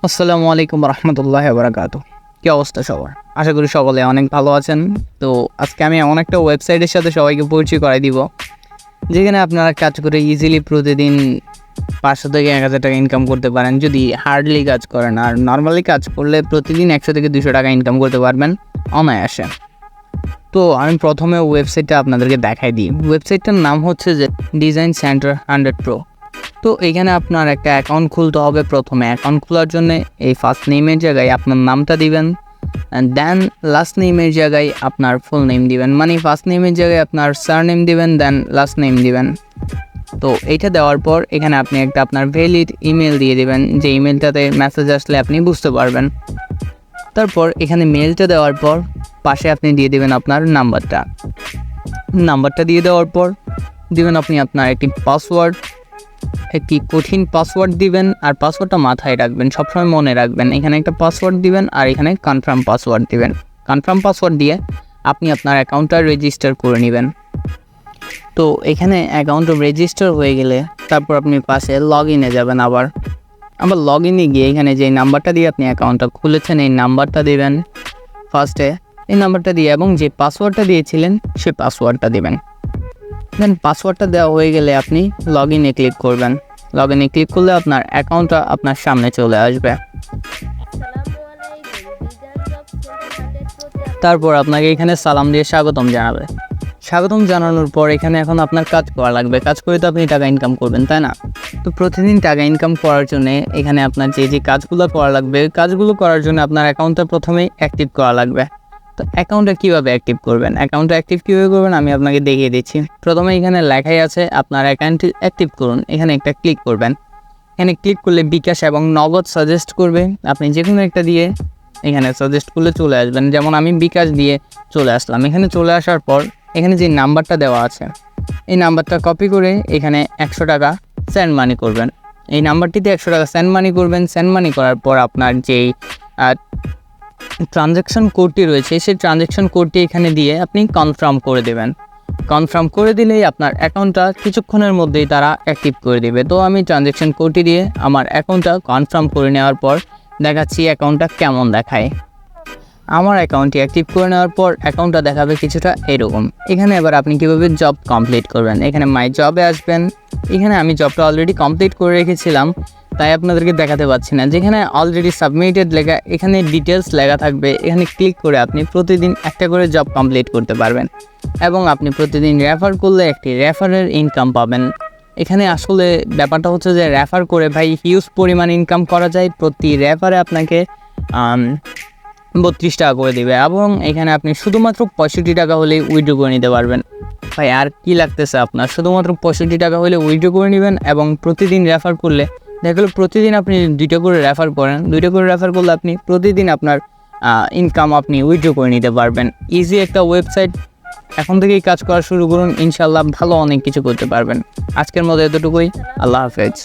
আসসালামু আলাইকুম রহমতুল্লাহ বারাকাতু। কী অবস্থা সবার? আশা করি সকলে অনেক ভালো আছেন। তো আজকে আমি এমন একটা ওয়েবসাইটের সাথে সবাইকে পরিচয় করাই দিব, যেখানে আপনারা কাজ করে ইজিলি প্রতিদিন 500 থেকে 1000 টাকা ইনকাম করতে পারেন যদি হার্ডলি কাজ করেন। আর নর্মালি কাজ করলে প্রতিদিন 100 থেকে 200 টাকা ইনকাম করতে পারবেন অনায়াসে। তো আমি প্রথমে ওয়েবসাইটটা আপনাদেরকে দেখাই দিই। ওয়েবসাইটটার নাম হচ্ছে যে ডিজাইন সেন্টার 100 প্রো। তো এখানে আপনার একটা অ্যাকাউন্ট খুলতে হবে। প্রথমে অ্যাকাউন্ট খোলার জন্য এই ফার্স্ট নেমের জায়গায় আপনার নামটা দিবেন, দেন লাস্ট নেমের জায়গায় আপনার ফুল নেম দিবেন। মানে ফার্স্ট নেমের জায়গায় আপনার সারনেম দিবেন, দেন লাস্ট নেম দিবেন। তো এইটা দেওয়ার পর এখানে আপনি একটা আপনার ভ্যালিড ইমেল দিয়ে দিবেন, যে ইমেলটাতে মেসেজ আসলে আপনি বুঝতে পারবেন। তারপর এখানে মেলটা দেওয়ার পর পাশে আপনি দিয়ে দেবেন আপনার নাম্বারটা দিয়ে দেওয়ার পর দিবেন আপনি আপনার একটি পাসওয়ার্ড, একটি কঠিন পাসওয়ার্ড দিবেন। আর পাসওয়ার্ডটা মাথায় রাখবেন, সবসময় মনে রাখবেন। এখানে একটা পাসওয়ার্ড দিবেন আর এখানে কনফার্ম পাসওয়ার্ড দিবেন। কনফার্ম পাসওয়ার্ড দিয়ে আপনি আপনার অ্যাকাউন্টটা রেজিস্টার করে নেবেন। তো এখানে অ্যাকাউন্টটা রেজিস্টার হয়ে গেলে তারপর আপনি পাশে লগ ইনে যাবেন। আবার লগ ইনে গিয়ে এখানে যে নাম্বারটা দিয়ে আপনি অ্যাকাউন্টটা খুলেছেন এই নাম্বারটা দেবেন ফার্স্টে, এই নাম্বারটা দিয়ে এবং যে পাসওয়ার্ডটা দিয়েছিলেন সেই পাসওয়ার্ডটা দেবেন। দেন পাসওয়ার্ডটা দেওয়া হয়ে গেলে আপনি লগ ইনে ক্লিক করবেন। লগ ইনে ক্লিক করলে আপনার অ্যাকাউন্টটা আপনার সামনে চলে আসবে। তারপর আপনাকে এখানে সালাম দিয়ে স্বাগতম জানাবে। স্বাগতম জানানোর পর এখানে এখন আপনার কাজ করা লাগবে। কাজ করে তো আপনি টাকা ইনকাম করবেন, তাই না? তো প্রতিদিন টাকা ইনকাম করার জন্য এখানে আপনার যে কাজগুলো করা লাগবে, কাজগুলো করার জন্য আপনার অ্যাকাউন্টটা প্রথমেই অ্যাক্টিভ করা লাগবে। তো অ্যাকাউন্টটা কীভাবে অ্যাক্টিভ করবেন, অ্যাকাউন্টটা অ্যাক্টিভ কীভাবে করবেন আমি আপনাকে দেখিয়ে দিচ্ছি। প্রথমে এখানে লেখাই আছে আপনার অ্যাকাউন্ট অ্যাক্টিভ করুন, এখানে একটা ক্লিক করবেন। এখানে ক্লিক করলে বিকাশ এবং নগদ সাজেস্ট করবে, আপনি যে কোনো একটা দিয়ে এখানে সাজেস্ট করলে চলে আসবেন। যেমন আমি বিকাশ দিয়ে চলে আসলাম। এখানে চলে আসার পর এখানে যে নাম্বারটা দেওয়া আছে এই নাম্বারটা কপি করে এখানে 100 টাকা সেন্ড মানি করবেন। এই নাম্বারটিতে 100 টাকা সেন্ড মানি করবেন। সেন্ড মানি করার পর আপনার যেই ট্রানজ্যাকশন কোডটি রয়েছে সেই ট্রানজ্যাকশন কোডটি এখানে দিয়ে আপনি কনফার্ম করে দেবেন। কনফার্ম করে দিলেই আপনার অ্যাকাউন্টটা কিছুক্ষণের মধ্যেই তারা অ্যাক্টিভ করে দেবে। তো আমি ট্রানজ্যাকশন কোডটি দিয়ে আমার অ্যাকাউন্টটা কনফার্ম করে নেওয়ার পর দেখাচ্ছি অ্যাকাউন্টটা কেমন দেখায়। আমার অ্যাকাউন্টটি অ্যাক্টিভ করে নেওয়ার পর অ্যাকাউন্টটা দেখাবে কিছুটা এরকম। এখানে এবার আপনি কীভাবে জব কমপ্লিট করবেন, এখানে মাই জবে আসবেন। এখানে আমি জবটা অলরেডি কমপ্লিট করে রেখেছিলাম, তাই আপনাদেরকে দেখাতে পাচ্ছি না। যেখানে অলরেডি সাবমিটেড লেখা, এখানে ডিটেলস লেখা থাকবে। এখানে ক্লিক করে আপনি প্রতিদিন একটা করে জব কমপ্লিট করতে পারবেন এবং আপনি প্রতিদিন রেফার করলে একটি রেফারের ইনকাম পাবেন। এখানে আসলে ব্যাপারটা হচ্ছে যে রেফার করে ভাই হিউজ পরিমাণ ইনকাম করা যায়। প্রতি রেফারে আপনাকে 32 টাকা করে দেবে এবং এখানে আপনি শুধুমাত্র 65 টাকা হলে উইথড্র করে নিতে পারবেন। ভাই আর কি লাগতেছে আপনার? শুধুমাত্র 65 টাকা হলে উইথড্র করে নেবেন এবং প্রতিদিন রেফার করলে দেখা গেলো প্রতিদিন আপনি 2টা করে রেফার করেন, 2টা করে রেফার করলে আপনি প্রতিদিন আপনার ইনকাম আপনি উইথড্র করে নিতে পারবেন। ইজি একটা ওয়েবসাইট, এখন থেকেই কাজ করা শুরু করুন, ইনশাল্লাহ ভালো অনেক কিছু করতে পারবেন। আজকের মতো এতটুকুই, আল্লাহ হাফেজ।